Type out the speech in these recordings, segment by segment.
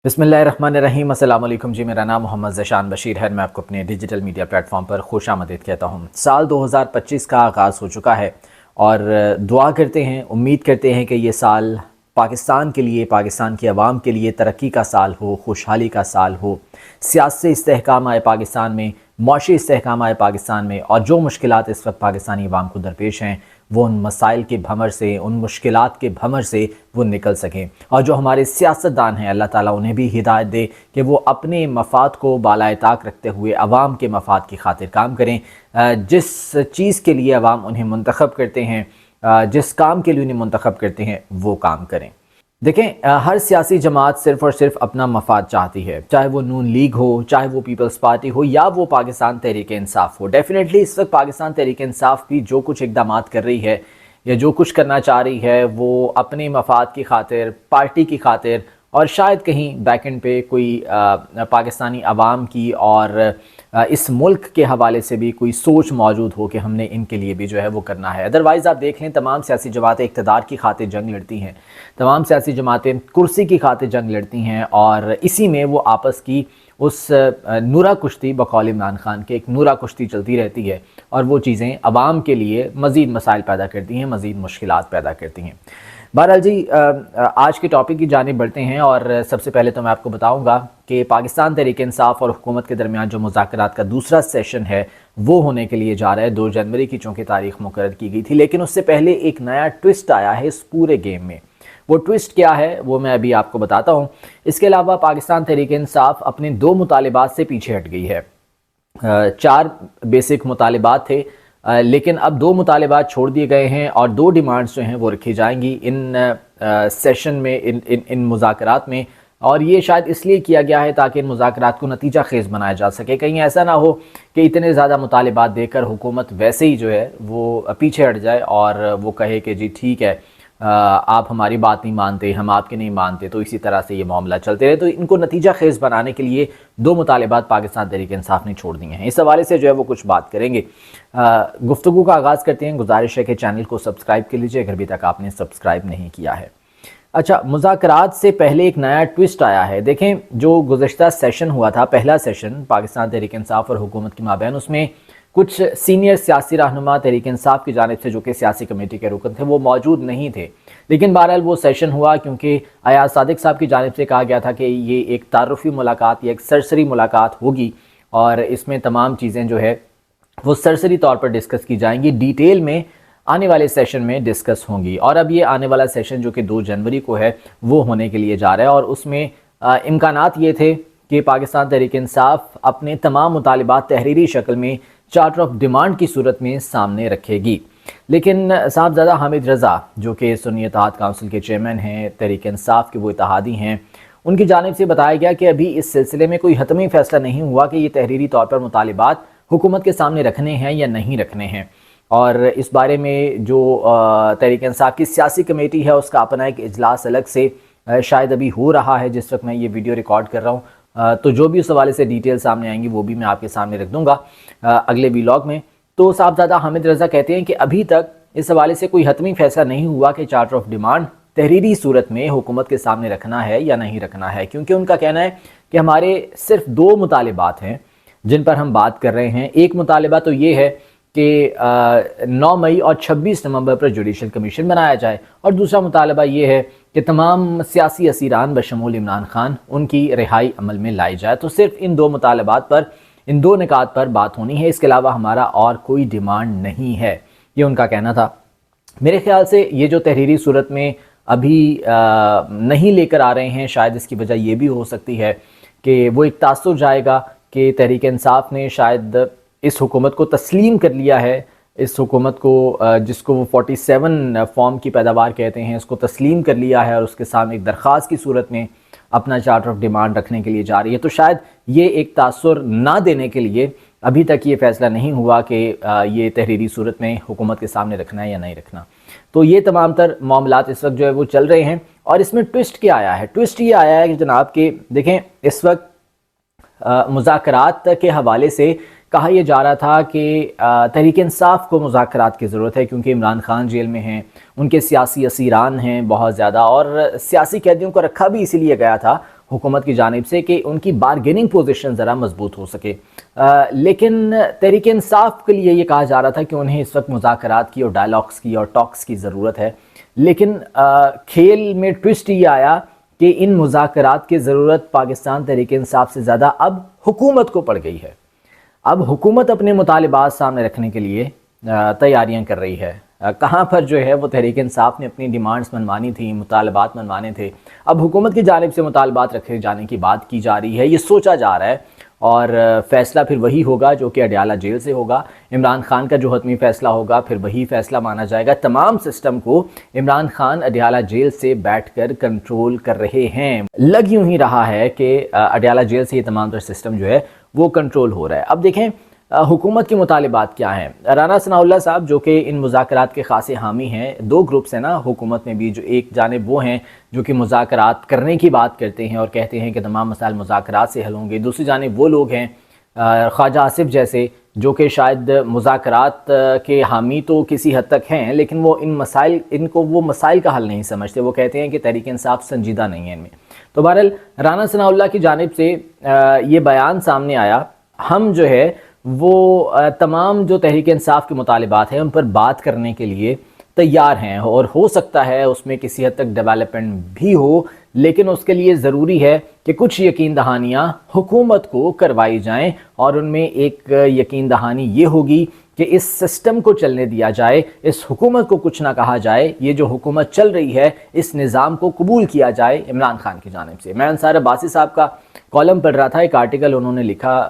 बिस्मिल्लाहिर्रहमानिर्रहीम। अस्सलाम वालेकुम जी। मेरा नाम मोहम्मद ज़शान बशीर है। मैं आपको अपने डिजिटल मीडिया प्लेटफॉर्म पर खुशामदीद कहता हूँ। साल 2025 का आगाज़ हो चुका है और दुआ करते हैं, उम्मीद करते हैं कि ये साल पाकिस्तान के लिए, पाकिस्तान की आवाम के लिए तरक्की का साल हो, खुशहाली का साल हो, सियासी इस्तेहकाम आए पाकिस्तान में, मुआशी इस्तेहकाम आए पाकिस्तान में, और जो मुश्किलात इस वक्त पाकिस्तानी आवाम को दरपेश हैं वो उन मसाइल के भंवर से, उन मुश्किलात के भंवर से वो निकल सकें। और जो हमारे सियासतदान हैं, अल्लाह ताला उन्हें भी हिदायत दे कि वो अपने मफाद को बालाए ताक रखते हुए अवाम के मफाद की खातिर काम करें। जिस चीज़ के लिए अवाम उन्हें मुंतखब करते हैं, जिस काम के लिए उन्हें मुंतखब करते हैं, वो काम करें। देखें, हर सियासी जमात सिर्फ़ और सिर्फ अपना मफाद चाहती है, चाहे वो नून लीग हो, चाहे वो पीपल्स पार्टी हो, या वो पाकिस्तान तहरीक इंसाफ हो। डेफिनेटली इस वक्त पाकिस्तान तहरीक इंसाफ भी जो कुछ इक़दामात कर रही है या जो कुछ करना चाह रही है वो अपने मफाद की खातिर, पार्टी की खातिर, और शायद कहीं बैक एंड पे कोई पाकिस्तानी अवाम की और इस मुल्क के हवाले से भी कोई सोच मौजूद हो कि हमने इनके लिए भी जो है वो करना है। अदरवाइज़ आप देख लें, तमाम सियासी जमातें इक़्तिदार की खातिर जंग लड़ती हैं, तमाम सियासी जमातें कुर्सी की खातिर जंग लड़ती हैं, और इसी में वो आपस की उस नूरा कुश्ती, बकौल इमरान खान के, एक नूरा कुश्ती चलती रहती है, और वो चीज़ें अवाम के लिए मज़ीद मसाइल पैदा करती हैं, मज़ीद मुश्किलात पैदा करती हैं। बहरहाल जी, आज के टॉपिक की जानिब बढ़ते हैं, और सबसे पहले तो मैं आपको बताऊंगा कि पाकिस्तान तहरीक इंसाफ और हुकूमत के दरमियान जो मुज़ाकरात का दूसरा सेशन है वो होने के लिए जा रहा है। 2 जनवरी की चूँकि तारीख़ मुकर्रर की गई थी, लेकिन उससे पहले एक नया ट्विस्ट आया है इस पूरे गेम में। वो ट्विस्ट क्या है वो मैं अभी आपको बताता हूँ। इसके अलावा पाकिस्तान तहरीक इंसाफ अपने 2 मुतालिबात से पीछे हट गई है। 4 बेसिक मुतालिबात थे, लेकिन अब 2 मुतालिबात छोड़ दिए गए हैं, और 2 डिमांड्स जो हैं वो रखी जाएंगी इन सेशन में, इन मुज़ाकरात में। और ये शायद इसलिए किया गया है ताकि इन मुज़ाकरात को नतीजा खेज़ बनाया जा सके। कहीं ऐसा ना हो कि इतने ज़्यादा मुतालिबात देकर हुकूमत वैसे ही जो है वो पीछे हट जाए और वो कहे कि जी ठीक है, आप हमारी बात नहीं मानते, हम आपके नहीं मानते, तो इसी तरह से ये मामला चलते रहे। तो इनको नतीजा खेज़ बनाने के लिए 2 मुतालिबात पाकिस्तान तहरीक इंसाफ ने छोड़ दिए हैं। इस हवाले से जो है वो कुछ बात करेंगे। गुफ्तगू का आगाज़ करते हैं। गुजारिश है कि चैनल को सब्सक्राइब कर लीजिए अगर अभी तक आपने सब्सक्राइब नहीं किया है। अच्छा, मुज़ाकरात से पहले एक नया ट्विस्ट आया है। देखें, जो गुज़श्ता सेशन हुआ था, पहला सेशन पाकिस्तान तहरीक इंसाफ और हुकूमत के माबैन, उसमें कुछ सीनियर सियासी रहनुमा तहरीक इंसाफ की जानिब से, जो कि सियासी कमेटी के रुकन थे, वो मौजूद नहीं थे। लेकिन बहरहाल वो सेशन हुआ क्योंकि अयाज सादिक साहब की जानिब से कहा गया था कि ये एक तारुफ़ी मुलाकात या एक सरसरी मुलाकात होगी, और इसमें तमाम चीज़ें जो है वो सरसरी तौर पर डिस्कस की जाएंगी, डिटेल में आने वाले सेशन में डिस्कस होंगी। और अब ये आने वाला सेशन जो कि 2 जनवरी को है वो होने के लिए जा रहा है, और उसमें इम्कानात ये थे कि पाकिस्तान तहरीक इंसाफ अपने तमाम मुतालिबात तहरीरी शक्ल में चार्टर ऑफ डिमांड की सूरत में सामने रखेगी। लेकिन साहबजादा हामिद रज़ा, जो कि सुन्नी इत्तेहाद काउंसिल के चेयरमैन हैं, तहरीक इंसाफ के वो इत्तेहादी हैं, उनकी जानिब से बताया गया कि अभी इस सिलसिले में कोई हतमी फ़ैसला नहीं हुआ कि ये तहरीरी तौर पर मुतालिबात हुकूमत के सामने रखने हैं या नहीं रखने हैं। और इस बारे में जो तहरीक इंसाफ की सियासी कमेटी है उसका अपना एक इजलास अलग से शायद अभी हो रहा है जिस वक्त मैं ये वीडियो रिकॉर्ड कर रहा हूँ। तो जो भी उस हवाले से डिटेल सामने आएंगी वो भी मैं आपके सामने रख दूंगा अगले व्लॉग में। तो साहबजादा हामिद रज़ा कहते हैं कि अभी तक इस हवाले से कोई हतमी फ़ैसला नहीं हुआ कि चार्टर ऑफ डिमांड तहरीरी सूरत में हुकूमत के सामने रखना है या नहीं रखना है, क्योंकि उनका कहना है कि हमारे सिर्फ 2 मुतालिबात हैं जिन पर हम बात कर रहे हैं। एक मुतालिबा तो ये है कि 9 मई और 26 नवंबर पर जुडिशल कमीशन बनाया जाए, और दूसरा मुतालबा ये है कि तमाम सियासी असीरान बशमूल इमरान खान उनकी रिहाई अमल में लाई जाए। तो सिर्फ इन 2 मुतालबात पर, इन 2 निकात पर बात होनी है, इसके अलावा हमारा और कोई डिमांड नहीं है, ये उनका कहना था। मेरे ख्याल से ये जो तहरीरी सूरत में अभी नहीं लेकर आ रहे हैं, शायद इसकी वजह ये भी हो सकती है कि वो एक तासुर जाएगा कि तहरीक इंसाफ ने शायद इस हुकूमत को तस्लीम कर लिया है, इस हुकूमत को जिसको वो 47 फॉर्म की पैदावार कहते हैं, इसको तस्लीम कर लिया है, और उसके सामने एक दरख्वास्त की सूरत में अपना चार्टर ऑफ डिमांड रखने के लिए जा रही है। तो शायद ये एक तासुर ना देने के लिए अभी तक ये फ़ैसला नहीं हुआ कि ये तहरीरी सूरत में हुकूमत के सामने रखना है या नहीं रखना। तो ये तमाम तर मामलात इस वक्त जो है वो चल रहे हैं। और इसमें ट्विस्ट क्या आया है? ट्विस्ट ये आया है कि जनाब के देखें, इस वक्त मुज़ाकरात के हवाले से कहा यह जा रहा था कि तहरीक इंसाफ को मुज़ाकरात की ज़रूरत है, क्योंकि इमरान खान जेल में हैं, उनके सियासी असीरान हैं बहुत ज़्यादा, और सियासी कैदियों को रखा भी इसीलिए गया था حکومت کی جانب سے کہ ان کی بارگیننگ پوزیشن ذرا مضبوط ہو سکے، لیکن تحریک انصاف کے لیے یہ کہا جا رہا تھا کہ انہیں اس وقت مذاکرات کی اور ڈائلاگس کی اور ٹاکس کی ضرورت ہے، لیکن کھیل میں ٹوسٹ یہ آیا کہ ان مذاکرات کی ضرورت پاکستان تحریک انصاف سے زیادہ اب حکومت کو پڑ گئی ہے۔ اب حکومت اپنے مطالبات سامنے رکھنے کے لیے تیاریاں کر رہی ہے۔ کہاں پر جو ہے وہ تحریک انصاف نے اپنی ڈیمانڈز منوانی تھیں، مطالبات منوانے تھے، اب حکومت کی جانب سے مطالبات رکھے جانے کی بات کی جا رہی ہے، یہ سوچا جا رہا ہے، اور فیصلہ پھر وہی ہوگا جو کہ اڈیالہ جیل سے ہوگا۔ عمران خان کا جو حتمی فیصلہ ہوگا پھر وہی فیصلہ مانا جائے گا۔ تمام سسٹم کو عمران خان اڈیالہ جیل سے بیٹھ کر کنٹرول کر رہے ہیں۔ لگ یوں ہی رہا ہے کہ اڈیالہ جیل سے یہ تمام تر سسٹم جو ہے وہ کنٹرول ہو رہا ہے۔ اب دیکھیں حکومت کے مطالبات کیا ہیں۔ رانا ثناء اللہ صاحب جو کہ ان مذاکرات کے خاصے حامی ہیں، دو گروپس ہیں نا حکومت میں بھی، جو ایک جانب وہ ہیں جو کہ مذاکرات کرنے کی بات کرتے ہیں اور کہتے ہیں کہ تمام مسائل مذاکرات سے حل ہوں گے، دوسری جانب وہ لوگ ہیں خواجہ آصف جیسے جو کہ شاید مذاکرات کے حامی تو کسی حد تک ہیں، لیکن وہ ان کو وہ مسائل کا حل نہیں سمجھتے، وہ کہتے ہیں کہ تحریک انصاف سنجیدہ نہیں ہے ان میں۔ تو بہرحال رانا ثناء اللہ کی جانب سے یہ بیان سامنے آیا، ہم جو ہے وہ تمام جو تحریک انصاف کے مطالبات ہیں ان پر بات کرنے کے لیے تیار ہیں، اور ہو سکتا ہے اس میں کسی حد تک ڈیولپمنٹ بھی ہو، لیکن اس کے لیے ضروری ہے کہ کچھ یقین دہانیاں حکومت کو کروائی جائیں، اور ان میں ایک یقین دہانی یہ ہوگی کہ اس سسٹم کو چلنے دیا جائے، اس حکومت کو کچھ نہ کہا جائے، یہ جو حکومت چل رہی ہے اس نظام کو قبول کیا جائے عمران خان کی جانب سے۔ میں انصار عباسی صاحب کا کالم پڑھ رہا تھا، ایک آرٹیکل انہوں نے لکھا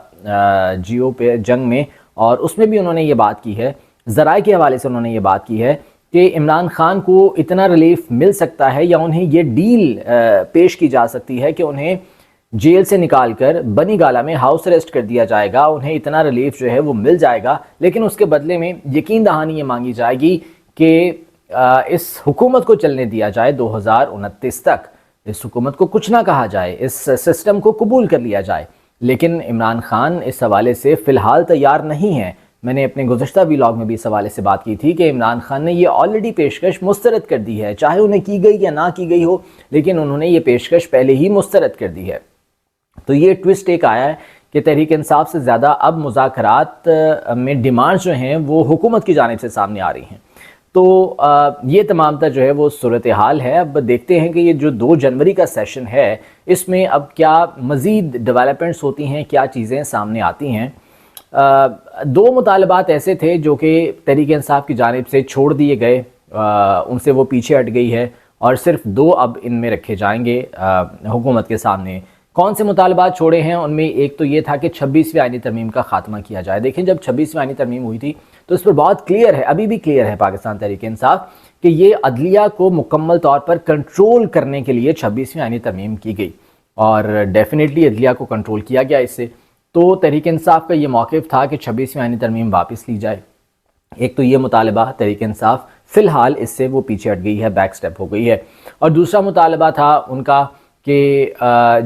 جیو پہ جنگ میں، اور اس میں بھی انہوں نے یہ بات کی ہے، ذرائع کے حوالے سے انہوں نے یہ بات کی ہے کہ عمران خان کو اتنا ریلیف مل سکتا ہے یا انہیں یہ ڈیل پیش کی جا سکتی ہے کہ انہیں جیل سے نکال کر بنی گالہ میں ہاؤس اریسٹ کر دیا جائے گا، انہیں اتنا ریلیف جو ہے وہ مل جائے گا، لیکن اس کے بدلے میں یقین دہانی یہ مانگی جائے گی کہ اس حکومت کو چلنے دیا جائے 2029 تک، اس حکومت کو کچھ نہ کہا جائے، اس سسٹم کو قبول کر لیا جائے۔ لیکن عمران خان اس حوالے سے فی الحال تیار نہیں ہے۔ میں نے اپنے گزشتہ ویلاگ میں بھی اس حوالے سے بات کی تھی کہ عمران خان نے یہ آلریڈی پیشکش مسترد کر دی ہے، چاہے انہیں کی گئی یا نہ کی گئی ہو، لیکن انہوں نے یہ پیشکش پہلے ہی مسترد کر دی ہے۔ تو یہ ٹوسٹ ایک آیا ہے کہ تحریک انصاف سے زیادہ اب مذاکرات میں ڈیمانڈز جو ہیں وہ حکومت کی جانب سے سامنے آ رہی ہیں۔ تو یہ تمام تر جو ہے وہ صورتحال ہے۔ اب دیکھتے ہیں کہ یہ جو 2 جنوری کا سیشن ہے اس میں اب کیا مزید ڈیولپمنٹس ہوتی ہیں، کیا چیزیں سامنے آتی ہیں۔ 2 مطالبات ایسے تھے جو کہ تحریک انصاف کی جانب سے چھوڑ دیے گئے، ان سے وہ پیچھے ہٹ گئی ہے، اور صرف 2 اب ان میں رکھے جائیں گے حکومت کے سامنے۔ کون سے مطالبات چھوڑے ہیں؟ ان میں ایک تو یہ تھا کہ 26ویں آئینی ترمیم کا خاتمہ کیا جائے۔ دیکھیں جب 26ویں آئینی ترمیم ہوئی تھی تو اس پر بہت کلیئر ہے، ابھی بھی کلیئر ہے پاکستان تحریک انصاف، کہ یہ عدلیہ کو مکمل طور پر کنٹرول کرنے کے لیے 26ویں آئینی ترمیم کی گئی، اور ڈیفینیٹلی عدلیہ کو کنٹرول کیا گیا اس سے۔ تو تحریک انصاف کا یہ موقف تھا کہ 26ویں آئینی ترمیم واپس لی جائے۔ ایک تو یہ مطالبہ تحریک انصاف فی الحال اس سے وہ پیچھے ہٹ گئی ہے، بیک سٹیپ ہو گئی ہے، اور دوسرا مطالبہ تھا ان کا کہ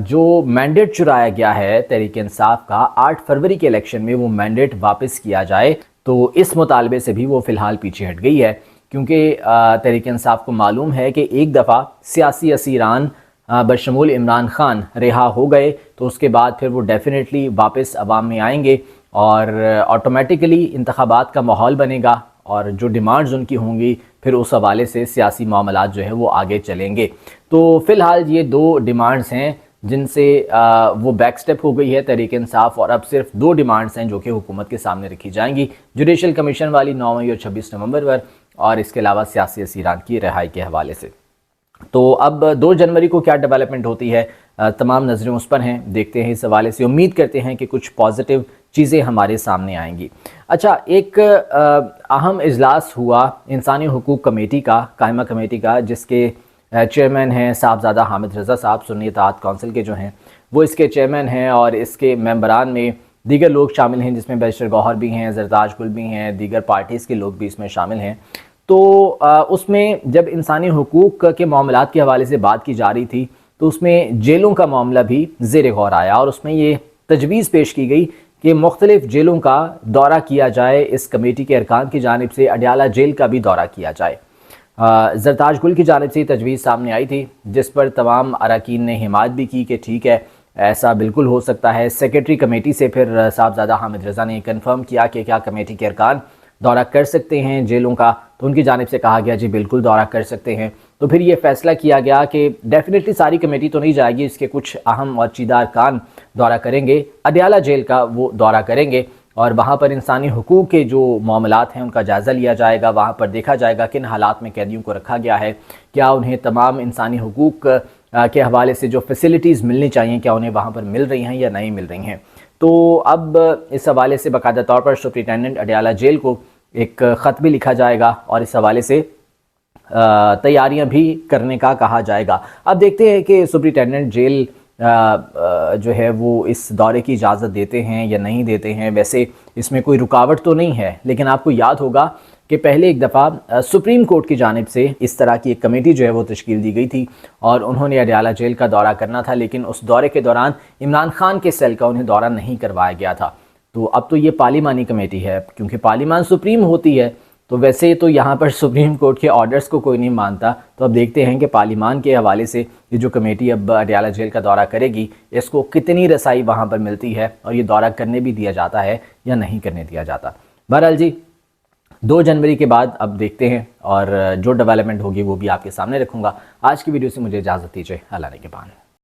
جو مینڈیٹ چرایا گیا ہے تحریک انصاف کا 8 فروری کے الیکشن میں، وہ مینڈیٹ واپس کیا جائے۔ تو اس مطالبے سے بھی وہ فی الحال پیچھے ہٹ گئی ہے، کیونکہ تحریک انصاف کو معلوم ہے کہ ایک دفعہ سیاسی اسیران بشمول عمران خان رہا ہو گئے تو اس کے بعد پھر وہ ڈیفینیٹلی واپس عوام میں آئیں گے، اور آٹومیٹیکلی انتخابات کا ماحول بنے گا، اور جو ڈیمانڈز ان کی ہوں گی پھر اس حوالے سے سیاسی معاملات جو ہے وہ آگے چلیں گے۔ تو فی الحال یہ 2 ڈیمانڈز ہیں جن سے وہ بیک سٹیپ ہو گئی ہے تحریک انصاف، اور اب صرف 2 ڈیمانڈز ہیں جو کہ حکومت کے سامنے رکھی جائیں گی، جوڈیشل کمیشن والی 9 مئی اور 26 نومبر پر، اور اس کے علاوہ سیاسی اسیران کی رہائی کے حوالے سے۔ تو اب 2 جنوری کو کیا ڈیولپمنٹ ہوتی ہے، تمام نظریں اس پر ہیں، دیکھتے ہیں اس حوالے سے، امید کرتے ہیں کہ کچھ پازیٹیو چیزیں ہمارے سامنے آئیں گی۔ اچھا، ایک اہم اجلاس ہوا انسانی حقوق کمیٹی کا، قائمہ کمیٹی کا، جس کے چیئرمین ہیں صاحبزادہ حامد رضا صاحب، سنی اطاعت کونسل کے جو ہیں وہ اس کے چیئرمین ہیں، اور اس کے ممبران میں دیگر لوگ شامل ہیں، جس میں بیرسٹر گوہر بھی ہیں، زرداج گل بھی ہیں، دیگر پارٹیز کے لوگ بھی اس میں شامل ہیں۔ تو اس میں جب انسانی حقوق کے معاملات کے حوالے سے بات کی جا رہی تھی تو اس میں جیلوں کا معاملہ بھی زیر غور آیا، اور اس میں یہ تجویز پیش کی گئی کہ مختلف جیلوں کا دورہ کیا جائے، اس کمیٹی کے ارکان کی جانب سے اڈیالہ جیل کا بھی دورہ کیا جائے۔ ज़रताज गुल की जानिब से तजवीज़ सामने आई थी, जिस पर तमाम अरकान ने हिमायत भी की कि ठीक है, ऐसा बिल्कुल हो सकता है। सेक्रेटरी कमेटी से फिर साहबजादा हामिद रज़ा ने कंफर्म किया कि क्या कमेटी के अरकान दौरा कर सकते हैं जेलों का, तो उनकी जानिब से कहा गया जी बिल्कुल दौरा कर सकते हैं। तो फिर ये फ़ैसला किया गया कि डेफिनेटली सारी कमेटी तो नहीं जाएगी, इसके कुछ अहम और चीदा अरकान दौरा करेंगे, अडयाला जेल का वो दौरा करेंगे और वहाँ पर इंसानी हुकूक के जो मामलात हैं उनका जायज़ा लिया जाएगा। वहाँ पर देखा जाएगा किन हालात में कैदियों को रखा गया है, क्या उन्हें तमाम इंसानी हुकूक के हवाले से जो फैसिलिटीज़ मिलनी चाहिए क्या उन्हें वहाँ पर मिल रही हैं या नहीं मिल रही हैं। तो अब इस हवाले से बाकायदा तौर पर सुप्रिटेंडेंट अडयाला जेल को एक ख़त भी लिखा जाएगा और इस हवाले से तैयारियां भी करने का कहा जाएगा। अब देखते हैं कि सुप्रिटेंडेंट जेल जो है वो इस दौरे की इजाज़त देते हैं या नहीं देते हैं। वैसे इसमें कोई रुकावट तो नहीं है, लेकिन आपको याद होगा कि पहले एक दफ़ा सुप्रीम कोर्ट की जानिब से इस तरह की एक कमेटी जो है वो तश्कील दी गई थी और उन्होंने अडयाला जेल का दौरा करना था, लेकिन उस दौरे के दौरान इमरान खान के सेल का उन्हें दौरा नहीं करवाया गया था। तो अब तो ये पार्लिमानी कमेटी है, क्योंकि पार्लिमान सुप्रीम होती है, तो वैसे तो यहाँ पर सुप्रीम कोर्ट के ऑर्डर्स को कोई नहीं मानता। तो अब देखते हैं कि पार्लिमान के हवाले से ये जो कमेटी अब अडयाला जेल का दौरा करेगी, इसको कितनी रसाई वहाँ पर मिलती है और ये दौरा करने भी दिया जाता है या नहीं करने दिया जाता। बहरहाल जी 2 जनवरी के बाद अब देखते हैं और जो डेवलपमेंट होगी वो भी आपके सामने रखूँगा। आज की वीडियो से मुझे इजाज़त दीजिए, अल्लाह ने के बाद।